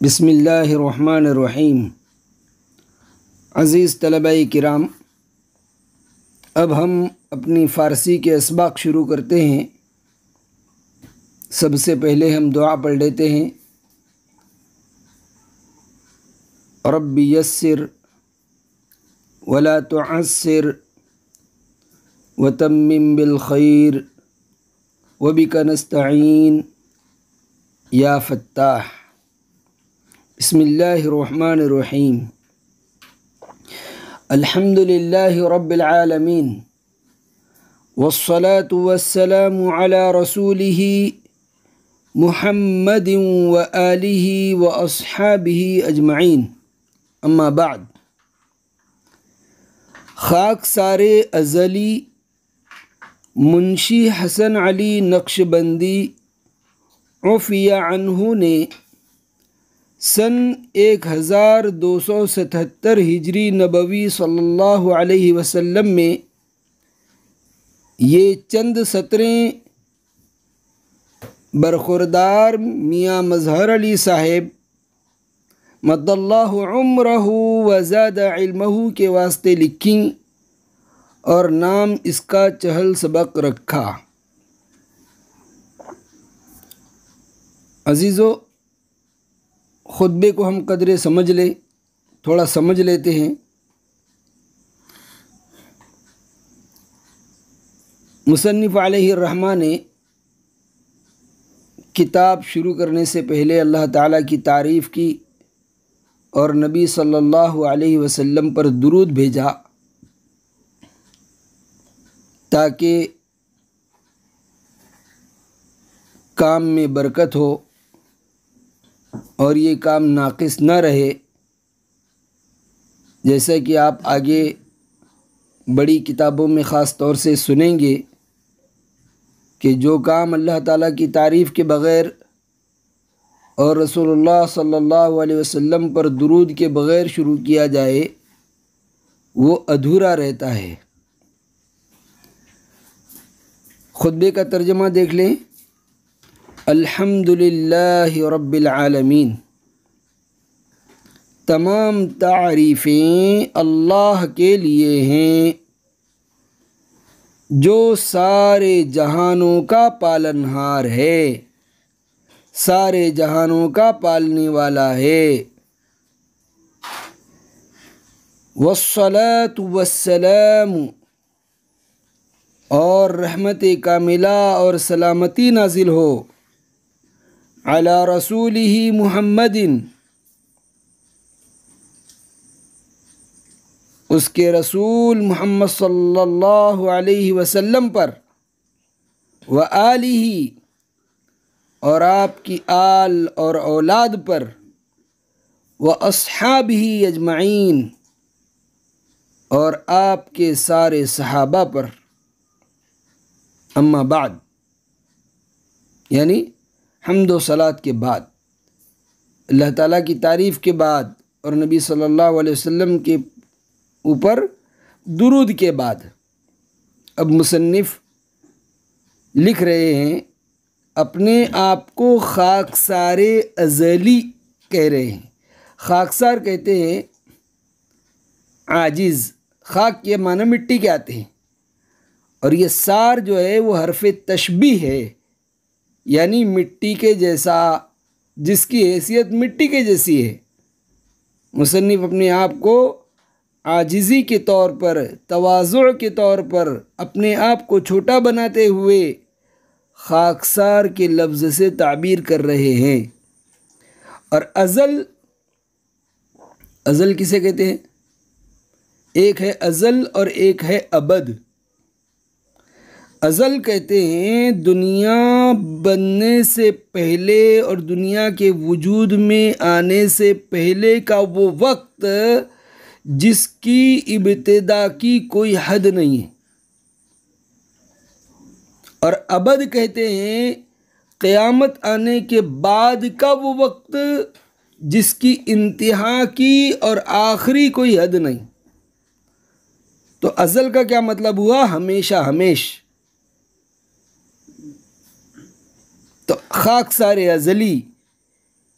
बिस्मिल्लाहिर्रहमानिर्रहीम। अज़ीज़ तलबाए किराम, अब हम अपनी फ़ारसी के असबाक़ शुरू करते हैं। सबसे पहले हम दुआ पढ़ लेते हैं। रब्बि यस्सिर वला तुअस्सिर वतम्मिम बिल खैर वबिका नस्तईन या फ़त्ताह। बिस्मिल्लाहिर्रहमानिर्रहीम। अल्हम्दुलिल्लाहि रब्बिल आलमीन वस्सलातु वस्सलामु अला रसूलिही मुहम्मदिन व आलिही व अस्हाबिही अजमईन। अम्मा बाद। खाकसारे अज़ली मुंशी हसन अली नक्शबंदी उफ़िया अन्हु ने सन 1277 हिजरी नबवी सल्लल्लाहु अलैहि वसल्लम में ये चंद सतरें बरखुरदार मियाँ मज़हर अली साहिब मद्दल्लाहु उम्रहु व ज़ादा इल्महु के वास्ते लिखीं और नाम इसका चहल सबक रखा। अजीज़ों, खुतबे को हम कदरे समझ ले, थोड़ा समझ लेते हैं। मुसन्निफ़ अलैहिर्रहमा ने किताब शुरू करने से पहले अल्लाह ताला की तारीफ़ की और नबी सल्लल्लाहु अलैहि वसल्लम पर दुरूद भेजा ताकि काम में बरकत हो और ये काम नाक़िस न रहे। जैसा कि आप आगे बड़ी किताबों में ख़ास तौर से सुनेंगे कि जो काम अल्लाह ताला की तारीफ़ के बग़ैर और रसूलुल्लाह सल्लल्लाहु अलैहि वसल्लम पर दुरूद के बग़ैर शुरू किया जाए वो अधूरा रहता है। खुतबे का तर्जुमा देख लें। अल्हम्दुलिल्लाहि रब्बिल आलमीन। तमाम तारीफ़ें अल्लाह के लिए हैं जो सारे जहानों का पालनहार है, सारे जहानों का पालने वाला है। वस्सलातु वस्सलामु, और रहमत कामिला और सलामती नाजिल हो अला रसूलिही मुहम्मदिन, उसके रसूल मुहम्मद सल्लल्लाहु अलैहि वसल्लम पर, व आलिही, और आपकी आल और औलाद पर, व अस्हाबिही अजमईन, और आपके सारे सहाबा पर। अम्मा बाद, यानी हम्द व सलात के बाद, अल्लाह ताला की तारीफ़ के बाद और नबी सल्लल्लाहु अलैहि वसल्लम के ऊपर दुरूद के बाद, अब मुसन्निफ़ लिख रहे हैं, अपने आप को खाकसारे अज़ली कह रहे हैं। खाकसार कहते हैं आजिज़। खाक के माना मिट्टी के आते हैं और ये सार जो है वो हरफ़े तशबीह है, यानी मिट्टी के जैसा, जिसकी हैसियत मिट्टी के जैसी है। मुसन्निफ़ अपने आप को आजिज़ी के तौर पर, तवाज़ुअ के तौर पर अपने आप को छोटा बनाते हुए खाकसार के लफ्ज़ से ताबीर कर रहे हैं। और अज़ल, अज़ल किसे कहते हैं? एक है अज़ल और एक है अबद। अज़ल कहते हैं दुनिया बनने से पहले और दुनिया के वजूद में आने से पहले का वो वक्त जिसकी इब्तिदा की कोई हद नहीं है। और अबद कहते हैं क़यामत आने के बाद का वो वक्त जिसकी इंतहा की और आखिरी कोई हद नहीं। तो अज़ल का क्या मतलब हुआ? हमेशा हमेश। तो खाकसार अज़ली,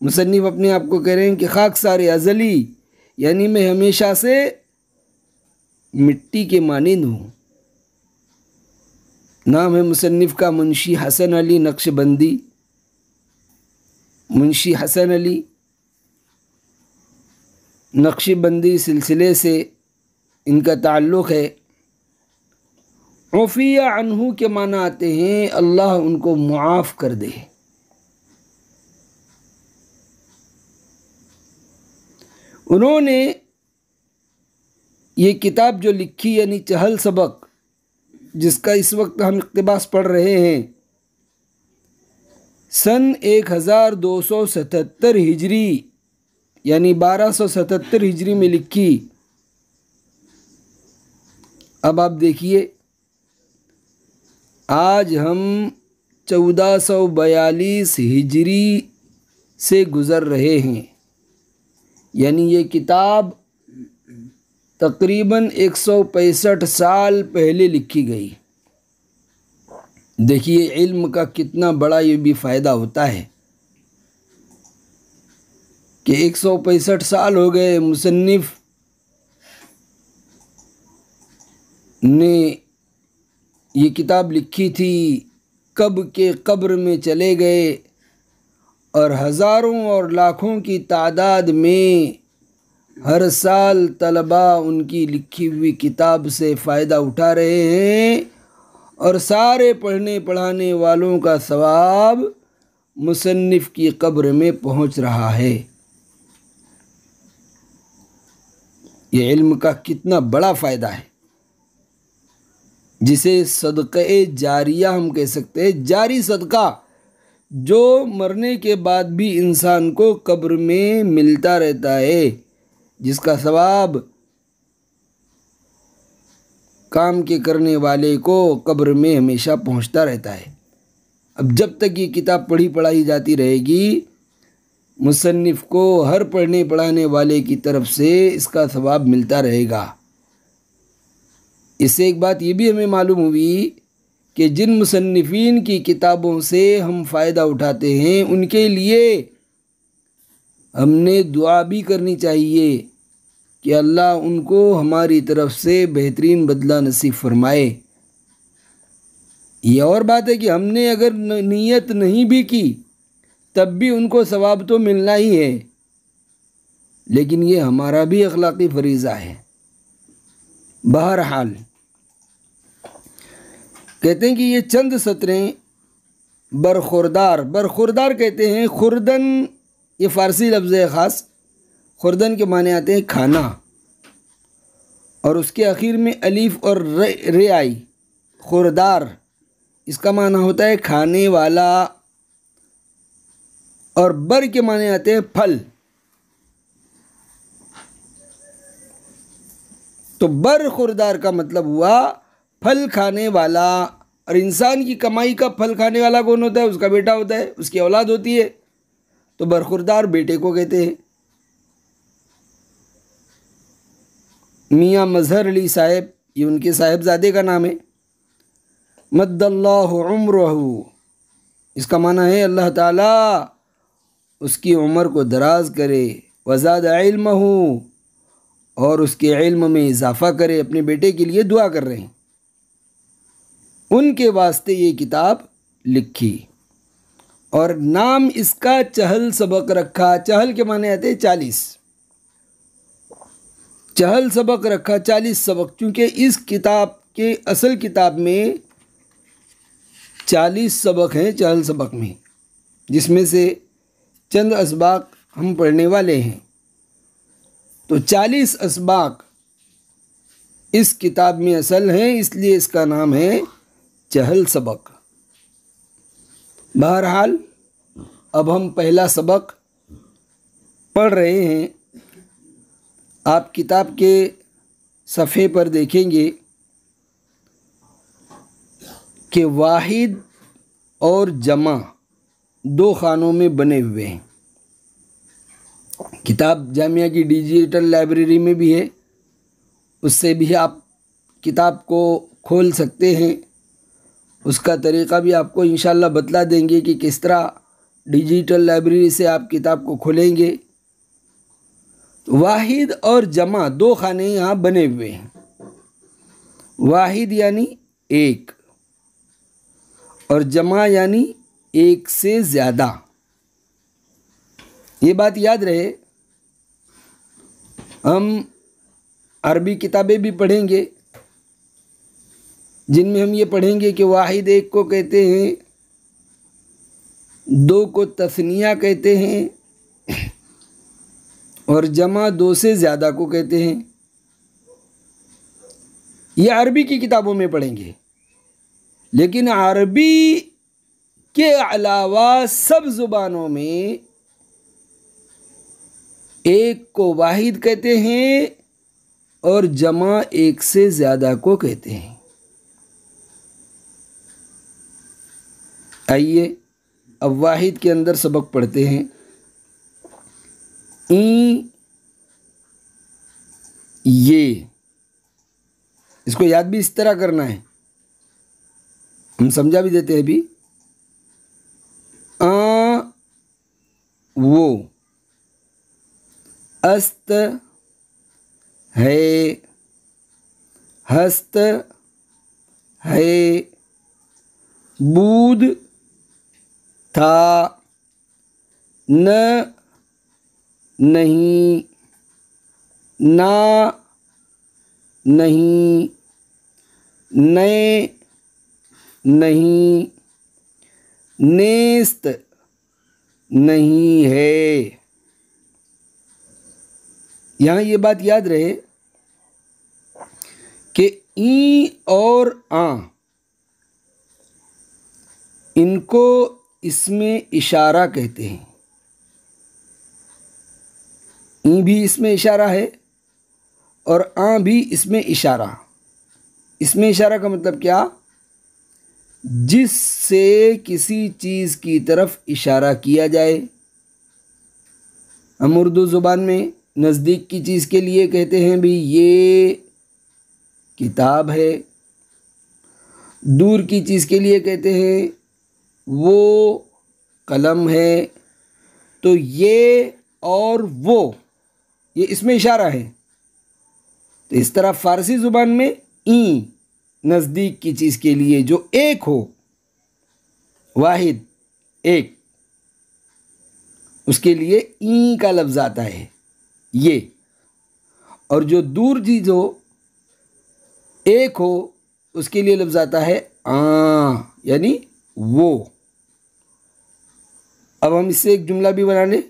मुसन्निफ़ अपने आप को कह रहे हैं कि खाकसार अज़ली, यानी मैं हमेशा से मिट्टी के मानिंद हूँ। नाम है मुसन्निफ़ का मुंशी हसन अली नक्शबंदी। मुंशी हसन अली नक्शबंदी सिलसिले से इनका ताल्लुक़ है। उफ़िया अन्हु के माना आते हैं अल्लाह उनको मुआफ़ कर दे। उन्होंने ये किताब जो लिखी यानी चहल सबक, जिसका इस वक्त हम इक़्तिबास पढ़ रहे हैं, सन 1277 हिजरी यानी 1277 हिजरी में लिखी। अब आप देखिए, आज हम 1442 हिजरी से गुज़र रहे हैं, यानी ये किताब तकरीबन 165 साल पहले लिखी गई। देखिए इल्म का कितना बड़ा ये भी फ़ायदा होता है कि 165 साल हो गए मुसन्निफ़ ने ये किताब लिखी थी, कब के कब्र में चले गए और हज़ारों और लाखों की तादाद में हर साल तलबा उनकी लिखी हुई किताब से फ़ायदा उठा रहे हैं और सारे पढ़ने पढ़ाने वालों का सवाब मुसन्निफ़ की कब्र में पहुंच रहा है। ये इल्म का कितना बड़ा फ़ायदा है, जिसे सदक़े जारिया हम कह सकते हैं। जारी सदका जो मरने के बाद भी इंसान को कब्र में मिलता रहता है, जिसका सवाब काम के करने वाले को कब्र में हमेशा पहुंचता रहता है। अब जब तक ये किताब पढ़ी पढ़ाई जाती रहेगी, मुसन्निफ़ को हर पढ़ने पढ़ाने वाले की तरफ से इसका सवाब मिलता रहेगा। इससे एक बात ये भी हमें मालूम हुई कि जिन मुसन्निफ़ीन की किताबों से हम फ़ायदा उठाते हैं, उनके लिए हमने दुआ भी करनी चाहिए कि अल्लाह उनको हमारी तरफ से बेहतरीन बदला नसीब फरमाए। ये और बात है कि हमने अगर नीयत नहीं भी की तब भी उनको सवाब तो मिलना ही है, लेकिन ये हमारा भी अखलाक़ी फरीज़ा है। बहरहाल कहते हैं कि ये चंद सतरें बरखुरदार, बरखुरदार कहते हैं खुर्दन, ये फ़ारसी लफ्ज़ है ख़ास। खुर्दन के माने आते हैं खाना, और उसके आखिर में अलीफ़ और रे आई। खुरदार इसका माना होता है खाने वाला, और बर के माने आते हैं फल। तो बर खुरदार का मतलब हुआ फल खाने वाला। और इंसान की कमाई का फल खाने वाला कौन होता है? उसका बेटा होता है, उसकी औलाद होती है। तो बरखुरदार बेटे को कहते हैं। मियाँ मज़हर अली साहब, ये उनके साहिबजादे का नाम है। मद्दल्लाहु उम्रहु, इसका माना है अल्लाह ताला उसकी उम्र को दराज करे। वज़ाद इल्महु, और उसके इल्म में इजाफ़ा करे। अपने बेटे के लिए दुआ कर रहे हैं, उनके वास्ते ये किताब लिखी। और नाम इसका चहल सबक रखा। चहल के माने आते हैं 40। चहल सबक रखा, 40 सबक, क्योंकि इस किताब के असल किताब में 40 सबक हैं चहल सबक में, जिसमें से चंद असबाक हम पढ़ने वाले हैं। तो 40 असबाक इस किताब में असल हैं, इसलिए इसका नाम है चहल सबक। बहरहाल अब हम पहला सबक पढ़ रहे हैं। आप किताब के सफ़े पर देखेंगे कि वाहिद और जमा दो खानों में बने हुए हैं। किताब जामिया की डिजिटल लाइब्रेरी में भी है, उससे भी आप किताब को खोल सकते हैं। उसका तरीक़ा भी आपको इंशाल्लाह बतला देंगे कि किस तरह डिजिटल लाइब्रेरी से आप किताब को खोलेंगे। वाहिद और जमा दो खाने यहाँ बने हुए हैं। वाहिद यानी एक और जमा यानी एक से ज़्यादा। ये बात याद रहे, हम अरबी किताबें भी पढ़ेंगे जिनमें हम ये पढ़ेंगे कि वाहिद एक को कहते हैं, दो को तस्निया कहते हैं और जमा दो से ज़्यादा को कहते हैं। ये अरबी की किताबों में पढ़ेंगे, लेकिन अरबी के अलावा सब ज़ुबानों में एक को वाहिद कहते हैं और जमा एक से ज़्यादा को कहते हैं। आइए अब वाहिद के अंदर सबक पढ़ते हैं। ये इसको याद भी इस तरह करना है, हम समझा भी देते हैं अभी। वो अस्त है, हस्त है, बूद था, न नहीं, ना नहीं, नए नहीं, नेस्त नहीं है। यहाँ ये बात याद रहे कि ई और आ, इनको इसमें इशारा कहते हैं। ई भी इसमें इशारा है और आ भी इसमें इशारा। इसमें इशारा का मतलब क्या? जिससे किसी चीज़ की तरफ इशारा किया जाए। हम उर्दू ज़ुबान में नज़दीक की चीज़ के लिए कहते हैं भी ये किताब है, दूर की चीज़ के लिए कहते हैं वो कलम है। तो ये और वो, ये इसमें इशारा है। तो इस तरह फ़ारसी ज़ुबान में ई नज़दीक की चीज़ के लिए जो एक हो, वाहिद एक, उसके लिए ई का लफ्ज़ आता है ये। और जो दूर चीज़ हो, एक हो, उसके लिए लफ्ज़ आता है आ, यानी वो। अब हम इससे एक जुमला भी बना लें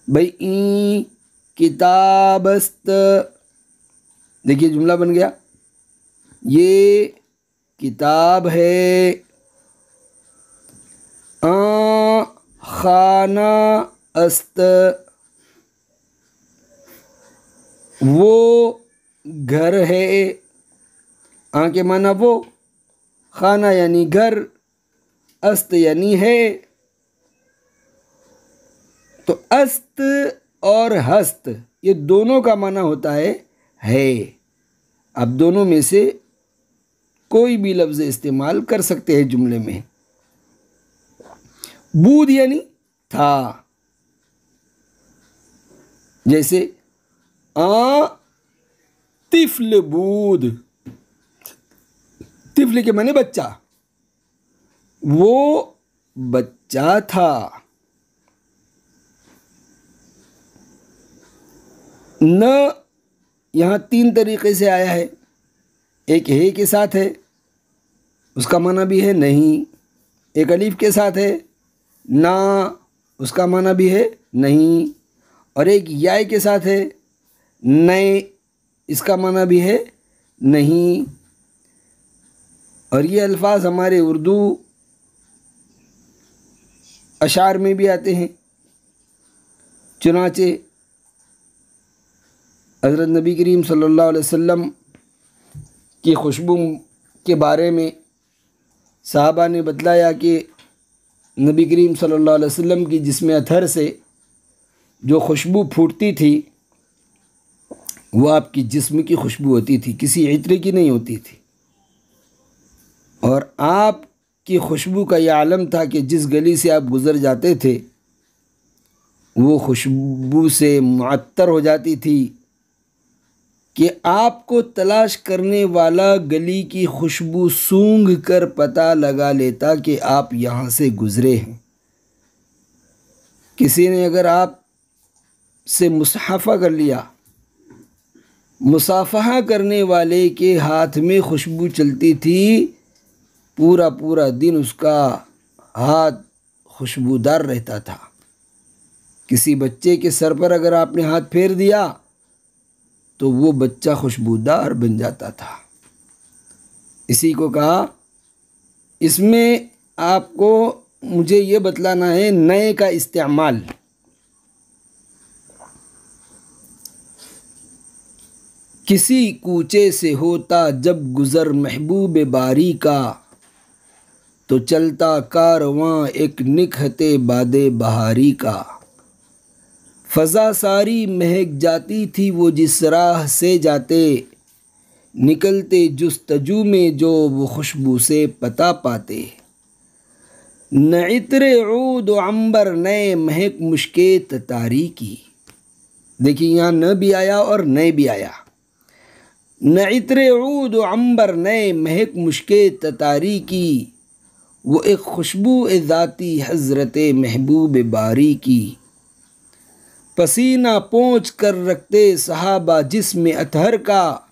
भाई, ई किताबस्त। देखिए जुमला बन गया, ये किताब है। आ खाना अस्त, वो घर है। आ के माना वो, खाना यानी घर, अस्त यानी है। तो अस्त और हस्त ये दोनों का माना होता है। आप दोनों में से कोई भी लफ्ज़ इस्तेमाल कर सकते हैं जुमले में। बूद यानी था, जैसे आ तिफ्ल बूद, तिफ्ल के माने बच्चा, वो बच्चा था। न यहाँ तीन तरीक़े से आया है। एक है के साथ है, उसका माना भी है नहीं। एक अलीफ के साथ है, ना, उसका माना भी है नहीं। और एक याय के साथ है, नए, इसका माना भी है नहीं। और ये अल्फाज हमारे उर्दू अशार में भी आते हैं। चुनाचे हज़रत नबी करीम सल्लल्लाहु अलैहि वसल्लम की खुशबू के बारे में साहबा ने बतलाया कि नबी करीम सल्लल्लाहु अलैहि वसल्लम की जिस्म अथर से जो खुशबू फूटती थी वो आपकी जिस्म की खुशबू होती थी, किसी इत्र की नहीं होती थी। और आपकी खुशबू का यह आलम था कि जिस गली से आप गुज़र जाते थे वो खुशबू से मुअत्तर हो जाती थी कि आपको तलाश करने वाला गली की खुशबू सूंघ कर पता लगा लेता कि आप यहाँ से गुज़रे हैं। किसी ने अगर आप से मुसाफा कर लिया, मुसाफहा करने वाले के हाथ में खुशबू चलती थी, पूरा पूरा दिन उसका हाथ खुशबूदार रहता था। किसी बच्चे के सर पर अगर आपने हाथ फेर दिया तो वो बच्चा खुशबूदार बन जाता था। इसी को कहा, इसमें आपको मुझे ये बतलाना है नए का इस्तेमाल। किसी कूचे से होता जब गुज़र महबूब बारी का, तो चलता कारवां एक निकहते बादे बहारी का। फ़ज़ा सारी महक जाती थी वो जिस राह से जाते, निकलते जुस्तजू में जो वो खुशबू से पता पाते। न इत्रे ऊद अंबर नए महक मुश्के ततारी की। देखिए यहाँ न भी आया और नए भी आया। न इत्रे ऊद अंबर नए महक मुश्के ततारी की, वो एक खुशबू ज़ाती हज़रत महबूब बारी की। पसीना पोंछ कर रखते सहाबा जिस्म अतहर का,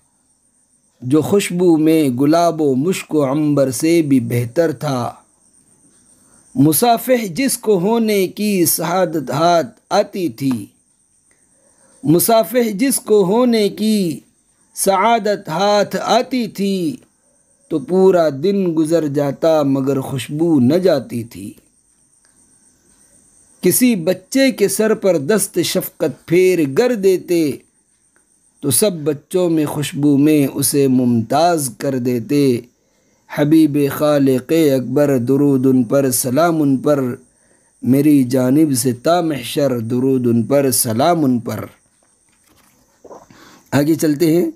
जो खुशबू में गुलाबो मुश्क अंबर से भी बेहतर था। मुसाफिह जिसको होने की सआदत हाथ आती थी, मुसाफिह जिसको होने की सआदत हाथ आती थी, तो पूरा दिन गुज़र जाता मगर खुशबू न जाती थी। किसी बच्चे के सर पर दस्त शफ़क़त फेर गर देते, तो सब बच्चों में खुशबू में उसे मुमताज़ कर देते। हबीब खालिक़ अकबर दुरूद उन पर सलाम उन पर, मेरी जानिब से ता महशर दुरूद उन पर सलाम उन पर। आगे चलते हैं।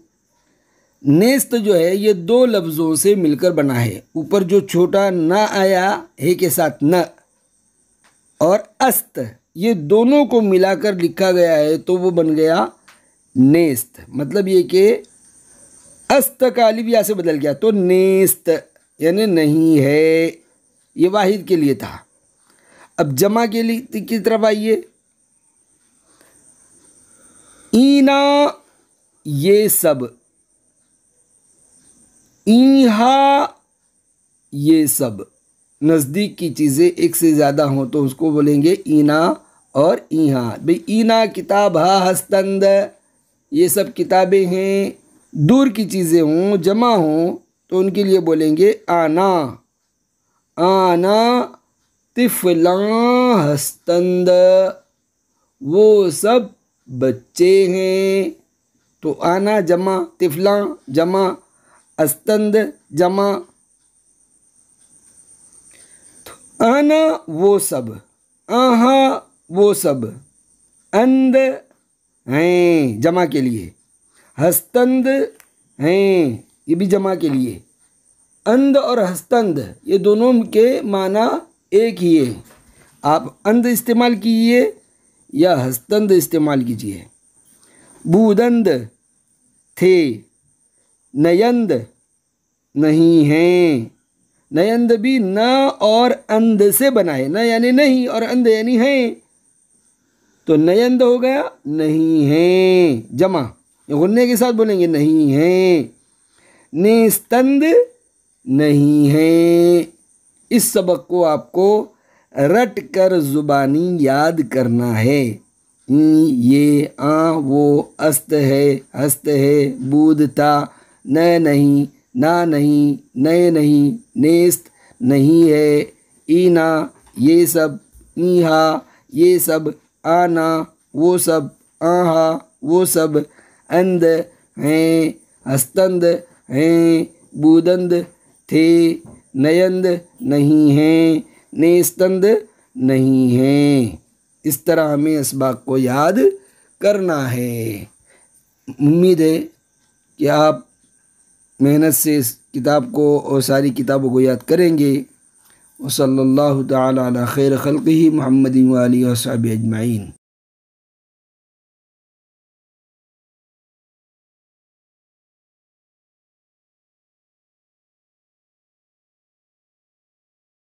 नेस्त जो है ये दो लफ्ज़ों से मिलकर बना है। ऊपर जो छोटा न आया है के साथ न, और अस्त, ये दोनों को मिलाकर लिखा गया है तो वो बन गया नेस्त। मतलब ये कि अस्त का अलिफ या से बदल गया तो नेस्त यानी नहीं है, ये वाहिद के लिए था। अब जमा के लिए की तरफ आइए। ईना ये सब, ईहा ये सब। नज़दीक की चीज़ें एक से ज़्यादा हों तो उसको बोलेंगे ईना और ईहा। भाई ईना किताब हा हस्तंद, ये सब किताबें हैं। दूर की चीज़ें हों, जमा हों तो उनके लिए बोलेंगे आना। आना तिफला हस्तंद, वो सब बच्चे हैं। तो आना जमा, तिफला जमा, हस्तंद जमा। आना वो सब, आहा वो सब। अंद हैं जमा के लिए, हस्तंद हैं ये भी जमा के लिए। अंद और हस्तंद ये दोनों के माना एक ही है। आप अंद इस्तेमाल कीजिए या हस्तंद इस्तेमाल कीजिए। बूदंद थे, नयंद नहीं हैं। नयंद भी न और अंद से बना है। न यानी नहीं और अंद यानी है, तो नयंद हो गया नहीं है जमा। गुन्ने के साथ बोलेंगे नहीं है। नेस्तंद नहीं है। इस सबक को आपको रट कर ज़ुबानी याद करना है। ये आ वो, अस्त है, हस्त है, बूद था, न नहीं, ना नहीं, नए नहीं, नेस्त नहीं है, ईना ये सब, ईहा ये सब, आना वो सब, आहा वो सब। अंद हैं, हस्तंद हैं, बूदंद थे, नयंद नहीं हैं, नेस्तंद नहीं हैं। इस तरह हमें असबाक को याद करना है। उम्मीद है कि आप मेहनत से इस किताब को और सारी किताबों को याद करेंगे। वसल्लल्लाहु तआला अला खैर खल्क़िही मुहम्मदिन व आलिहि व सहबिही अजमईन।